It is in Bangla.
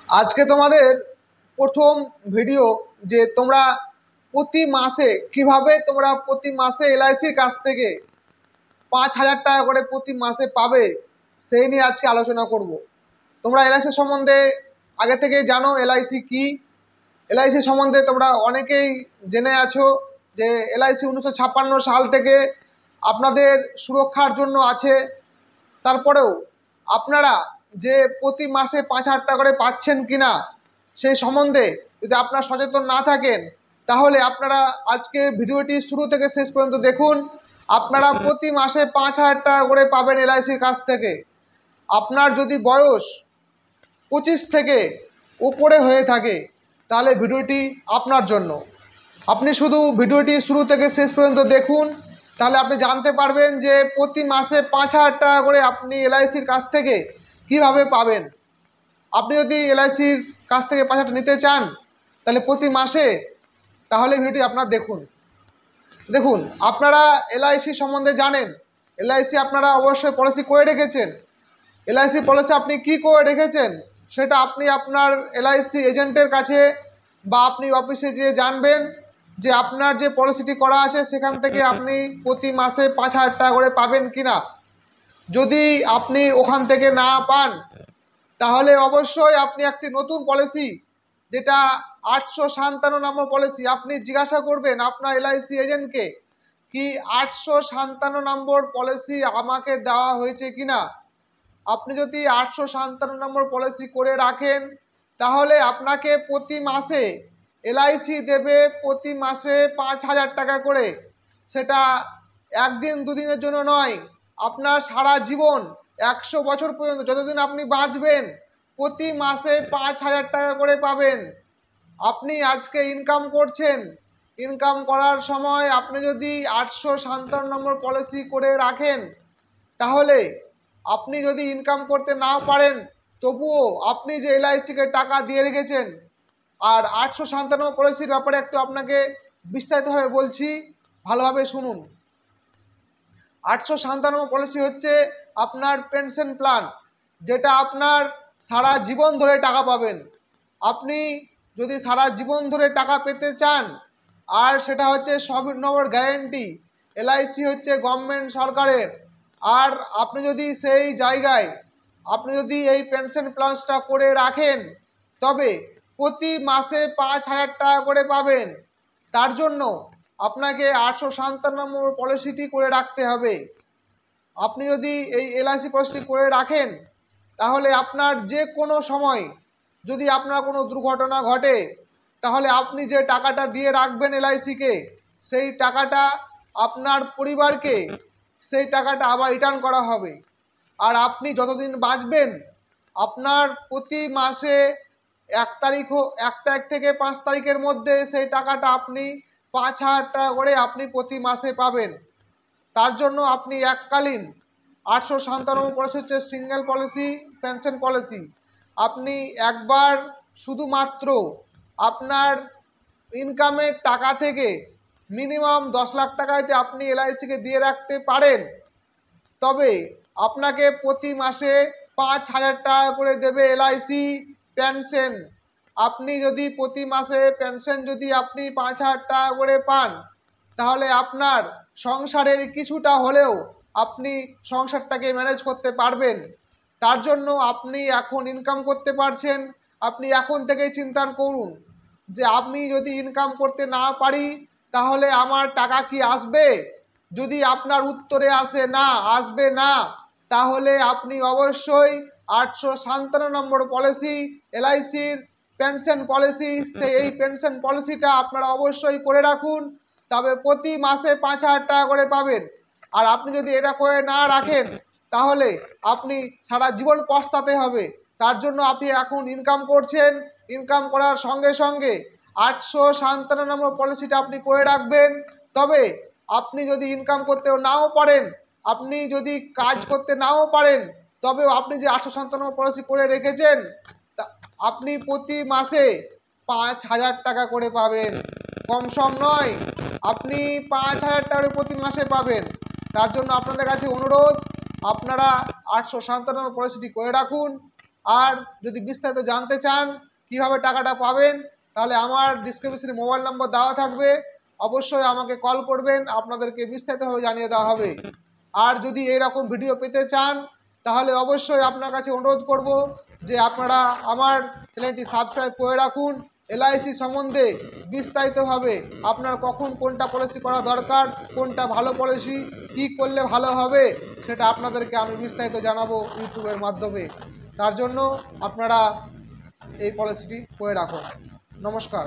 আজকে তোমাদের প্রথম ভিডিও যে তোমরা প্রতি মাসে কিভাবে তোমরা প্রতি মাসে এলআইসির কাছ থেকে 5,000 টাকা করে প্রতি মাসে পাবে সেই নিয়ে আজকে আলোচনা করব। তোমরা এলআইসি সম্বন্ধে আগে থেকেই জানো এলআইসি কি। এলআইসি সম্বন্ধে তোমরা অনেকেই জেনে আছো যে এলআইসি 1956 সাল থেকে আপনাদের সুরক্ষার জন্য আছে। তারপরেও আপনারা যে প্রতি মাসে 5,000 টাকা করে পাচ্ছেন কিনা সেই সম্বন্ধে যদি আপনারা সচেতন না থাকেন, তাহলে আপনারা আজকে ভিডিওটি শুরু থেকে শেষ পর্যন্ত দেখুন। আপনারা প্রতি মাসে 5,000 টাকা করে পাবেন এলআইসির কাছ থেকে। আপনার যদি বয়স 25 থেকে উপরে হয়ে থাকে তাহলে ভিডিওটি আপনার জন্য। আপনি শুধু ভিডিওটি শুরু থেকে শেষ পর্যন্ত দেখুন, তাহলে আপনি জানতে পারবেন যে প্রতি মাসে 5,000 টাকা করে আপনি এলআইসির কাছ থেকে কিভাবে পাবেন। আপনি যদি এলআইসির কাছ থেকে 5,000 নিতে চান তাহলে প্রতি মাসে, তাহলে ভিডিওটি আপনারা দেখুন। আপনারা এলআইসি সম্বন্ধে জানেন, এলআইসি আপনারা অবশ্যই পলিসি করে রেখেছেন। এলআইসি পলিসি আপনি কি করে রেখেছেন সেটা আপনি আপনার এলআইসি এজেন্টের কাছে বা আপনি অফিসে গিয়ে জানবেন যে আপনার যে পলিসিটি করা আছে সেখান থেকে আপনি প্রতি মাসে 5,000 টাকা করে পাবেন কিনা। যদি আপনি ওখান থেকে না পান তাহলে অবশ্যই আপনি একটি নতুন পলিসি, যেটা 857 নম্বর পলিসি, আপনি জিজ্ঞাসা করবেন আপনার এলআইসি এজেন্টকে কি 857 নম্বর পলিসি আমাকে দেওয়া হয়েছে কিনা। আপনি যদি 857 নম্বর পলিসি করে রাখেন তাহলে আপনাকে প্রতি মাসে এলআইসি দেবে প্রতি মাসে 5,000 টাকা করে। সেটা একদিন দুদিনের জন্য নয়, আপনার সারা জীবন 100 বছর পর্যন্ত যতদিন আপনি বাঁচবেন প্রতি মাসে 5,000 টাকা করে পাবেন। আপনি আজকে ইনকাম করছেন, ইনকাম করার সময় আপনি যদি 857 নম্বর পলিসি করে রাখেন তাহলে আপনি যদি ইনকাম করতে না পারেন তবুও আপনি যে এলআইসিকে টাকা দিয়ে রেখেছেন। আর 857 পলিসির ব্যাপারে একটু আপনাকে বিস্তারিতভাবে বলছি, ভালোভাবে শুনুন। 857 পলিসি হচ্ছে আপনার পেনশন প্ল্যান, যেটা আপনার সারা জীবন ধরে টাকা পাবেন। আপনি যদি সারা জীবন ধরে টাকা পেতে চান, আর সেটা হচ্ছে সব নম্বর গ্যারেন্টি, এলআইসি হচ্ছে গভর্নমেন্ট সরকারের। আর আপনি যদি সেই জায়গায় আপনি যদি এই পেনশন প্ল্যানটা করে রাখেন তবে প্রতি মাসে 5,000 টাকা করে পাবেন। তার জন্য আপনাকে 857 নম্বর পলিসিটি করে রাখতে হবে। আপনি যদি এই এলআইসি পলিসিটি করে রাখেন তাহলে আপনার যে কোনো সময় যদি আপনার কোনো দুর্ঘটনা ঘটে তাহলে আপনি যে টাকাটা দিয়ে রাখবেন এলআইসিকে, সেই টাকাটা আপনার পরিবারকে সেই টাকাটা আবার রিটার্ন করা হবে। আর আপনি যতদিন বাঁচবেন আপনার প্রতি মাসে 1 তারিখ থেকে 5 তারিখের মধ্যে সেই টাকাটা আপনি 5,000 টাকা করে আপনি প্রতি মাসে পাবেন। তার জন্য আপনি এককালীন 857 পলিসি হচ্ছে সিঙ্গেল পলিসি পেনশন পলিসি। আপনি একবার শুধুমাত্র আপনার ইনকামের টাকা থেকে মিনিমাম 10 লাখ টাকাতে আপনি এলআইসিকে দিয়ে রাখতে পারেন, তবে আপনাকে প্রতি মাসে 5,000 টাকা করে দেবে এলআইসি পেনশন। আপনি যদি প্রতি মাসে পেনশন যদি আপনি 5,000 টাকা করে পান তাহলে আপনার সংসারের কিছুটা হলেও আপনি সংসারটাকে ম্যানেজ করতে পারবেন। তার জন্য আপনি এখন ইনকাম করতে পারছেন, আপনি এখন থেকেই চিন্তা করুন যে আমি যদি ইনকাম করতে না পারি তাহলে আমার টাকা কি আসবে। যদি আপনার উত্তরে আসে না, আসবে না, তাহলে আপনি অবশ্যই 857 নম্বর পলিসি এলআইসির পেনশন পলিসি, এই পেনশন পলিসিটা আপনারা অবশ্যই করে রাখুন, তবে প্রতি মাসে 5,000 টাকা করে পাবেন। আর আপনি যদি এটা করে না রাখেন তাহলে আপনি সারা জীবন পস্তাতে হবে। তার জন্য আপনি এখন ইনকাম করছেন, ইনকাম করার সঙ্গে সঙ্গে 857 নম্বর পলিসিটা আপনি করে রাখবেন। তবে আপনি যদি ইনকাম করতেও নাও পারেন, আপনি যদি কাজ করতে নাও পারেন, তবেও আপনি যে 857 নম্বর পলিসি করে রেখেছেন আপনি প্রতি মাসে 5,000 টাকা করে পাবেন। কম সম নয়, আপনি 5,000 টাকা প্রতি মাসে পাবেন। তার জন্য আপনাদের কাছে অনুরোধ, আপনারা 857 নম্বর পলিসিটি করে রাখুন। আর যদি বিস্তারিত জানতে চান কিভাবে টাকাটা পাবেন, তাহলে আমার ডিসক্রিপশনে মোবাইল নম্বর দেওয়া থাকবে, অবশ্যই আমাকে কল করবেন, আপনাদেরকে বিস্তারিতভাবে জানিয়ে দেওয়া হবে। আর যদি এইরকম ভিডিও পেতে চান তাহলে অবশ্যই আপনার কাছে অনুরোধ করব যে আপনারা আমার চ্যানেলটি সাবস্ক্রাইব করে রাখুন। এলআইসি সম্বন্ধে বিস্তারিতভাবে আপনার কখন কোনটা পলিসি করা দরকার, কোনটা ভালো পলিসি, কী করলে ভালো হবে, সেটা আপনাদেরকে আমি বিস্তারিত জানাবো ইউটিউবের মাধ্যমে। তার জন্য আপনারা এই পলিসিটি করে রাখুন। নমস্কার।